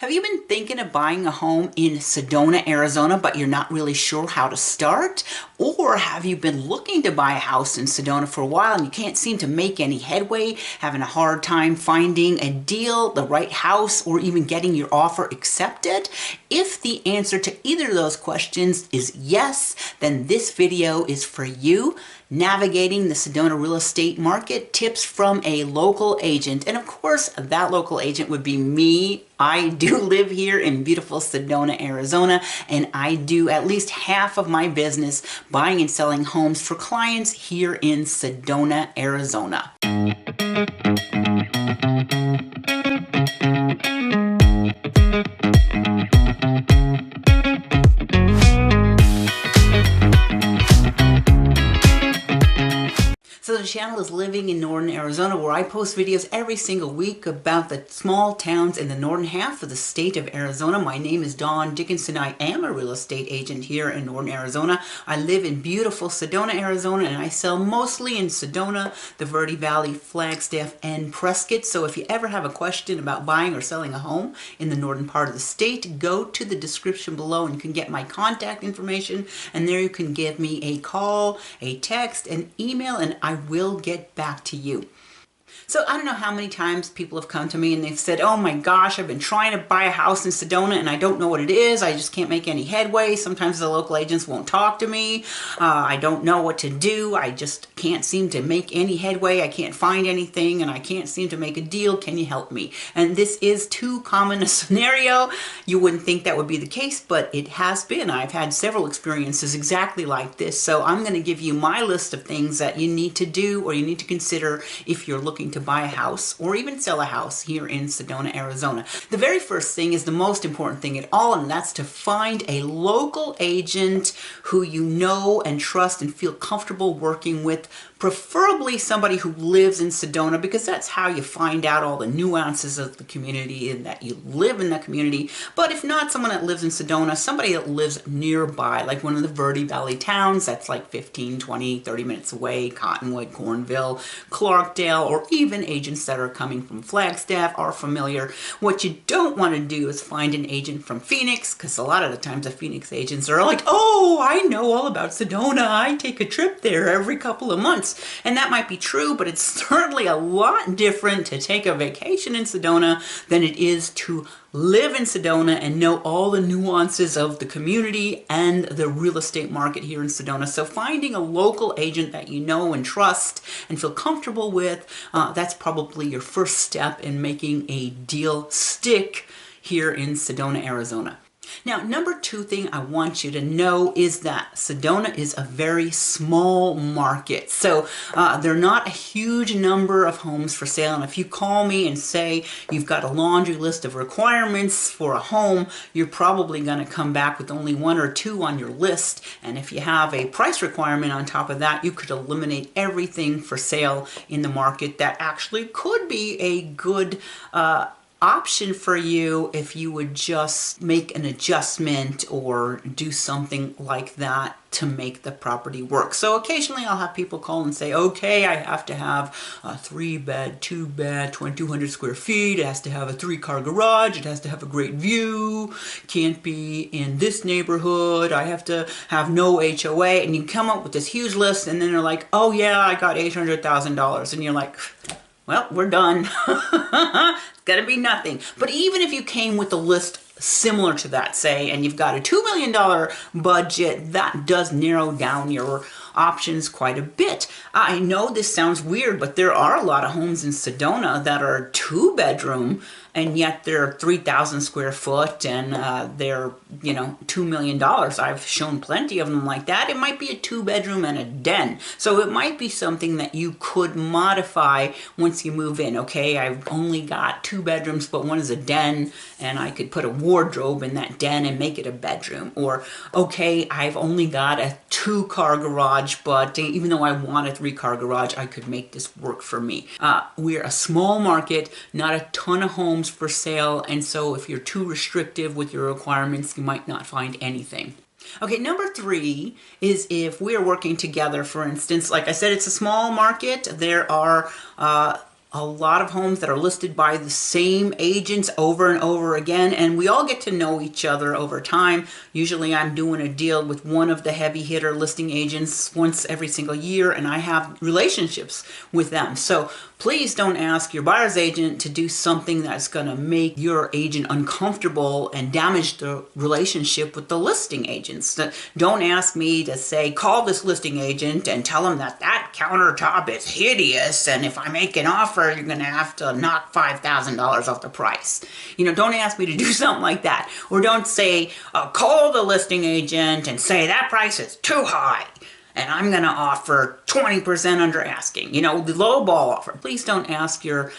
Have you been thinking of buying a home in Sedona, Arizona, but you're not really sure how to start? Or have you been looking to buy a house in Sedona for a while and you can't seem to make any headway, having a hard time finding a deal, the right house, or even getting your offer accepted? If the answer to either of those questions is yes, then this video is for you. Navigating the Sedona real estate market, tips from a local agent. And of course, that local agent would be me. I do live here in beautiful Sedona, Arizona, and I do at least half of my business buying and selling homes for clients here in Sedona, Arizona. So the channel is Living in Northern Arizona, where I post videos every single week about the small towns in the northern half of the state of Arizona. My name is Dawn Dickinson. I am a real estate agent here in Northern Arizona. I live in beautiful Sedona, Arizona, and I sell mostly in Sedona, the Verde Valley, Flagstaff, and Prescott. So if you ever have a question about buying or selling a home in the northern part of the state, go to the description below and you can get my contact information, and there you can give me a call, a text, an email, and I will get back to you. So I don't know how many times people have come to me and they've said, oh my gosh, I've been trying to buy a house in Sedona and I don't know what it is. I just can't make any headway. Sometimes the local agents won't talk to me. I don't know what to do. I just can't seem to make any headway. I can't find anything and I can't seem to make a deal. Can you help me? And this is too common a scenario. You wouldn't think that would be the case, but it has been. I've had several experiences exactly like this. So I'm going to give you my list of things that you need to do or you need to consider if you're looking to buy a house or even sell a house here in Sedona, Arizona. The very first thing is the most important thing at all, and that's to find a local agent who you know and trust and feel comfortable working with, preferably somebody who lives in Sedona, because that's how you find out all the nuances of the community and that you live in the community. But if not someone that lives in Sedona, somebody that lives nearby, like one of the Verde Valley towns that's like 15, 20, 30 minutes away, Cottonwood, Cornville, Clarkdale, or even agents that are coming from Flagstaff are familiar. What you don't want to do is find an agent from Phoenix, because a lot of the times the Phoenix agents are like, oh, I know all about Sedona. I take a trip there every couple of months. And that might be true, but it's certainly a lot different to take a vacation in Sedona than it is to live in Sedona and know all the nuances of the community and the real estate market here in Sedona. So finding a local agent that you know and trust and feel comfortable with, that's probably your first step in making a deal stick here in Sedona, Arizona. Now, number two thing I want you to know is that Sedona is a very small market. So there are not a huge number of homes for sale. And if you call me and say you've got a laundry list of requirements for a home, you're probably going to come back with only one or two on your list. And if you have a price requirement on top of that, you could eliminate everything for sale in the market that actually could be a good option for you if you would just make an adjustment or do something like that to make the property work. So occasionally I'll have people call and say, okay, I have to have a 3-bed, 2-bed, 2,200 square feet. It has to have a 3-car garage. It has to have a great view. Can't be in this neighborhood. I have to have no HOA. And you come up with this huge list and then they're like, oh yeah, I got $800,000. And you're like, well, we're done. It's gonna be nothing. But even if you came with a list similar to that, say, and you've got a $2 million budget, that does narrow down your options quite a bit. I know this sounds weird, but there are a lot of homes in Sedona that are 2-bedroom, and yet they're 3,000 square foot and they're, $2 million. I've shown plenty of them like that. It might be a 2-bedroom and a den. So it might be something that you could modify once you move in. Okay, I've only got 2 bedrooms, but one is a den, and I could put a wardrobe in that den and make it a bedroom. Or, okay, I've only got a 2-car garage, but even though I want a 3-car garage, I could make this work for me. We're a small market, not a ton of homes for sale, and so if you're too restrictive with your requirements, you might not find anything. Okay, number 3 is if we're working together, for instance. Like I said, it's a small market. There are a lot of homes that are listed by the same agents over and over again, and we all get to know each other over time. Usually I'm doing a deal with one of the heavy hitter listing agents once every single year, and I have relationships with them. So please don't ask your buyer's agent to do something that's going to make your agent uncomfortable and damage the relationship with the listing agents. Don't ask me to say, call this listing agent and tell him that that countertop is hideous, and if I make an offer, you're going to have to knock $5,000 off the price. Don't ask me to do something like that. Or don't say, call the listing agent and say that price is too high, and I'm going to offer 20% under asking. The low ball offer. Please don't ask your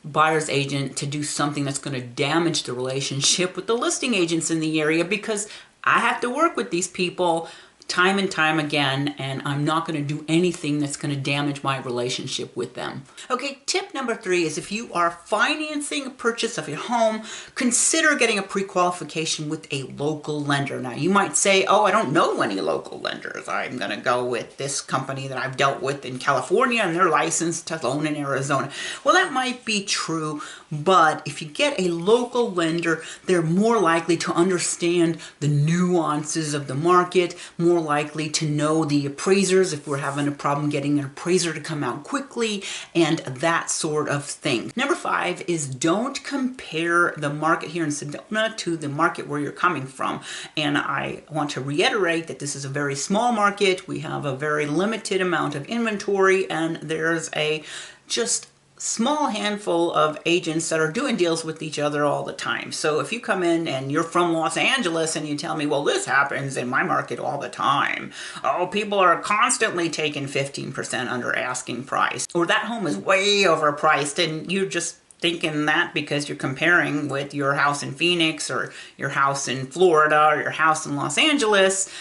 buyer's agent to do something that's going to damage the relationship with the listing agents in the area, because I have to work with these people time and time again, and I'm not going to do anything that's going to damage my relationship with them. Okay, tip number 3 is if you are financing a purchase of your home, consider getting a pre-qualification with a local lender. Now, you might say, oh, I don't know any local lenders. I'm going to go with this company that I've dealt with in California, and they're licensed to loan in Arizona. Well, that might be true, but if you get a local lender, they're more likely to understand the nuances of the market, more likely to know the appraisers if we're having a problem getting an appraiser to come out quickly, and that sort of thing. Number 5 is don't compare the market here in Sedona to the market where you're coming from. And I want to reiterate that this is a very small market. We have a very limited amount of inventory, and there's a just small handful of agents that are doing deals with each other all the time. So if you come in and you're from Los Angeles and you tell me, well, this happens in my market all the time. Oh, people are constantly taking 15% under asking price. Or that home is way overpriced, and you're just thinking that because you're comparing with your house in Phoenix or your house in Florida or your house in Los Angeles.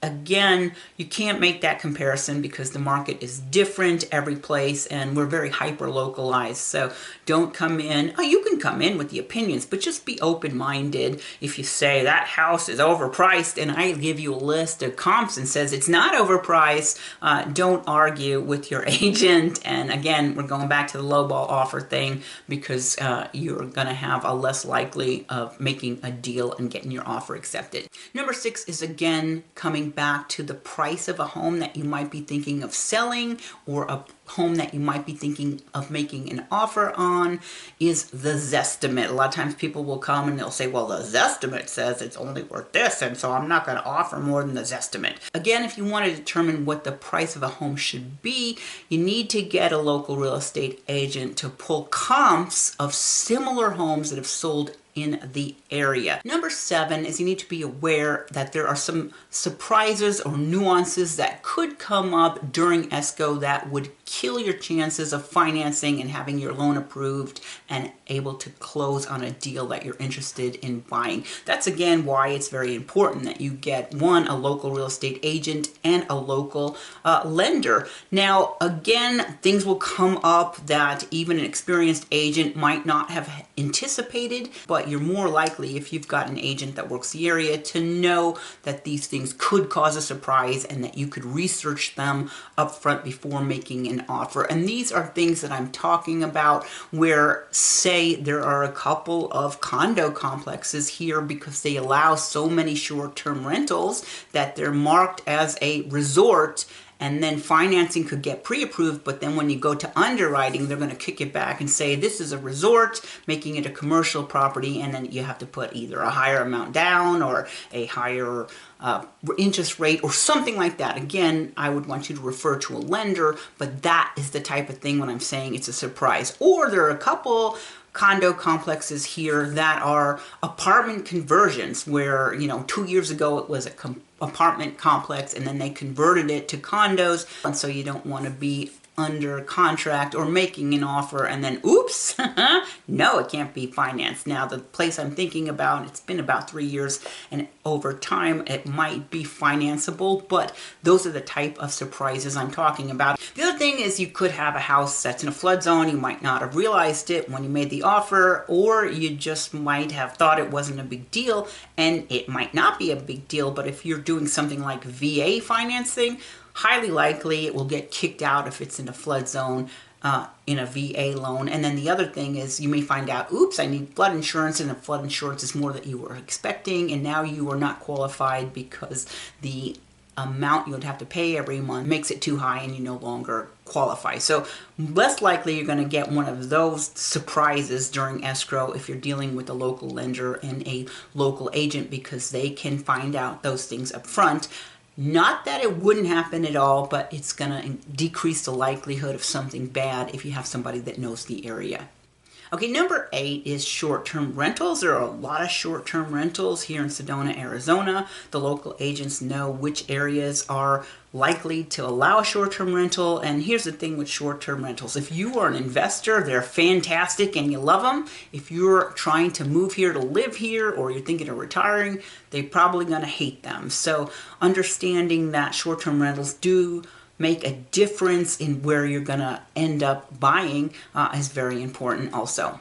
Again, you can't make that comparison because the market is different every place, and we're very hyper-localized. So don't come in. Oh, you can come in with the opinions, but just be open-minded. If you say that house is overpriced and I give you a list of comps and says it's not overpriced, don't argue with your agent. And again, we're going back to the lowball offer thing, because you're going to have a less likely of making a deal and getting your offer accepted. Number 6 is again coming back to the price of a home that you might be thinking of selling, or a home that you might be thinking of making an offer on, is the Zestimate. A lot of times people will come and they'll say, well, the Zestimate says it's only worth this, and so I'm not going to offer more than the Zestimate. Again, if you want to determine what the price of a home should be, you need to get a local real estate agent to pull comps of similar homes that have sold in the area. Number 7 is you need to be aware that there are some surprises or nuances that could come up during ESCO that would kill your chances of financing and having your loan approved and able to close on a deal that you're interested in buying. That's again why it's very important that you get a local real estate agent and a local lender. Now again, things will come up that even an experienced agent might not have anticipated, but you're more likely, if you've got an agent that works the area, to know that these things could cause a surprise and that you could research them up front before making an offer. And these are things that I'm talking about where, say, there are a couple of condo complexes here because they allow so many short-term rentals that they're marked as a resort, and then financing could get pre-approved, but then when you go to underwriting, they're going to kick it back and say this is a resort, making it a commercial property, and then you have to put either a higher amount down or a higher interest rate or something like that. Again, I would want you to refer to a lender, but that is the type of thing when I'm saying it's a surprise. Or there are a couple condo complexes here that are apartment conversions where, 2 years ago it was a apartment complex and then they converted it to condos, and so you don't want to be under contract or making an offer and then oops, no, it can't be financed. Now the place I'm thinking about, it's been about 3 years, and over time it might be financeable, but those are the type of surprises I'm talking about. The other thing is you could have a house that's in a flood zone. You might not have realized it when you made the offer, or you just might have thought it wasn't a big deal, and it might not be a big deal, but if you're doing something like VA financing, highly likely it will get kicked out if it's in a flood zone. in a VA loan. And then the other thing is you may find out, oops, I need flood insurance, and the flood insurance is more than you were expecting, and now you are not qualified because the amount you would have to pay every month makes it too high and you no longer qualify. So less likely you're going to get one of those surprises during escrow if you're dealing with a local lender and a local agent, because they can find out those things up front. Not that it wouldn't happen at all, but it's going to decrease the likelihood of something bad if you have somebody that knows the area. Okay, number 8 is short-term rentals. There are a lot of short-term rentals here in Sedona, Arizona. The local agents know which areas are likely to allow a short-term rental. And here's the thing with short-term rentals. If you are an investor, they're fantastic and you love them. If you're trying to move here to live here, or you're thinking of retiring, they're probably going to hate them. So understanding that short-term rentals do make a difference in where you're going to end up buying is very important also.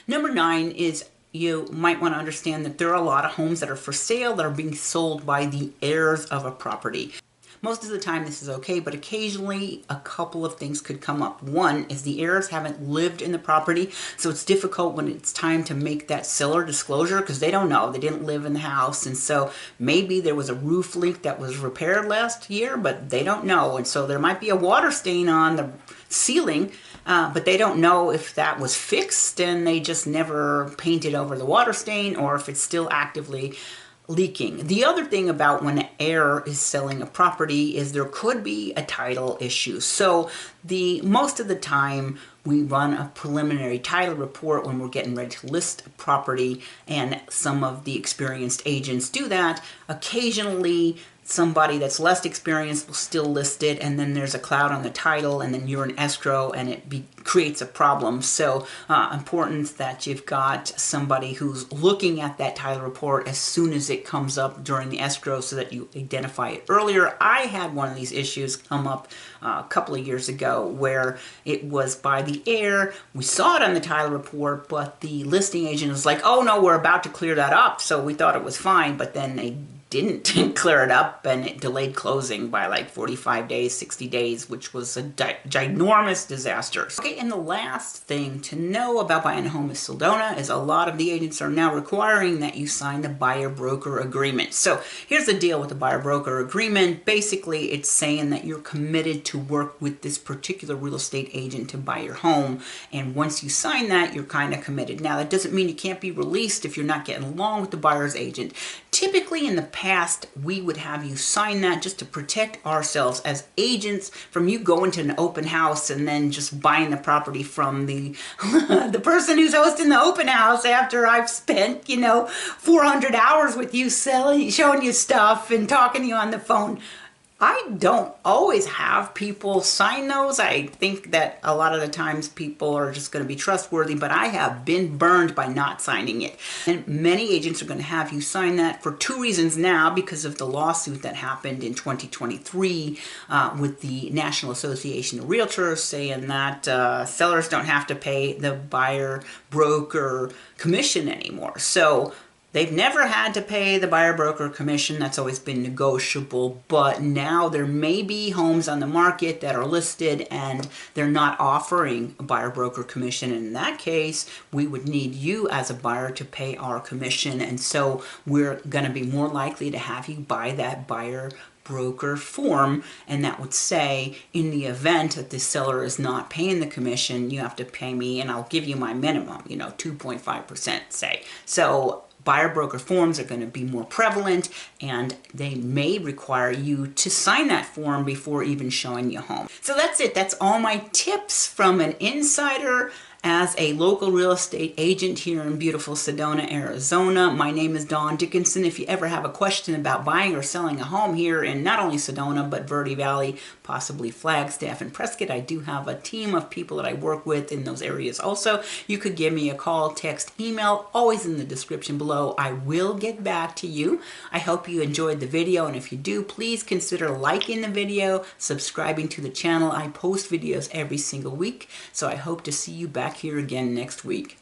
Number 9 is you might want to understand that there are a lot of homes that are for sale that are being sold by the heirs of a property. Most of the time this is okay, but occasionally a couple of things could come up. One is the heirs haven't lived in the property, so it's difficult when it's time to make that seller disclosure because they don't know. They didn't live in the house, and so maybe there was a roof leak that was repaired last year, but they don't know. And so there might be a water stain on the ceiling, but they don't know if that was fixed and they just never painted over the water stain, or if it's still actively leaking. The other thing about when an heir is selling a property is there could be a title issue. So most of the time we run a preliminary title report when we're getting ready to list a property, and some of the experienced agents do that. Occasionally somebody that's less experienced will still list it, and then there's a cloud on the title, and then you're in escrow, and it creates a problem. So important that you've got somebody who's looking at that title report as soon as it comes up during the escrow so that you identify it earlier. I had one of these issues come up a couple of years ago where it was by the heir. We saw it on the title report, but the listing agent was like, oh no, we're about to clear that up. So we thought it was fine, but then they didn't clear it up, and it delayed closing by like 45 days, 60 days, which was a ginormous disaster. Okay, and the last thing to know about buying a home in Sedona is a lot of the agents are now requiring that you sign the buyer-broker agreement. So here's the deal with the buyer-broker agreement. Basically, it's saying that you're committed to work with this particular real estate agent to buy your home, and once you sign that, you're kind of committed. Now, that doesn't mean you can't be released if you're not getting along with the buyer's agent. Typically, in the past, we would have you sign that just to protect ourselves as agents from you going to an open house and then just buying the property from the the person who's hosting the open house after I've spent, 400 hours with you showing you stuff and talking to you on the phone. I don't always have people sign those. I think that a lot of the times people are just going to be trustworthy, but I have been burned by not signing it. And many agents are going to have you sign that for 2 reasons now, because of the lawsuit that happened in 2023 with the National Association of Realtors saying that sellers don't have to pay the buyer broker commission anymore. So they've never had to pay the buyer-broker commission. That's always been negotiable. But now there may be homes on the market that are listed and they're not offering a buyer-broker commission. And in that case, we would need you as a buyer to pay our commission. And so we're going to be more likely to have you buy that buyer-broker form, and that would say, in the event that the seller is not paying the commission, you have to pay me, and I'll give you my minimum, 2.5%, say. So buyer-broker forms are going to be more prevalent, and they may require you to sign that form before even showing you home. So that's it. That's all my tips from an insider as a local real estate agent here in beautiful Sedona, Arizona. My name is Dawn Dickinson. If you ever have a question about buying or selling a home here in not only Sedona, but Verde Valley, possibly Flagstaff and Prescott, I do have a team of people that I work with in those areas also. You could give me a call, text, email, always in the description below. I will get back to you. I hope you enjoyed the video, and if you do, please consider liking the video, subscribing to the channel. I post videos every single week, so I hope to see you back here again next week.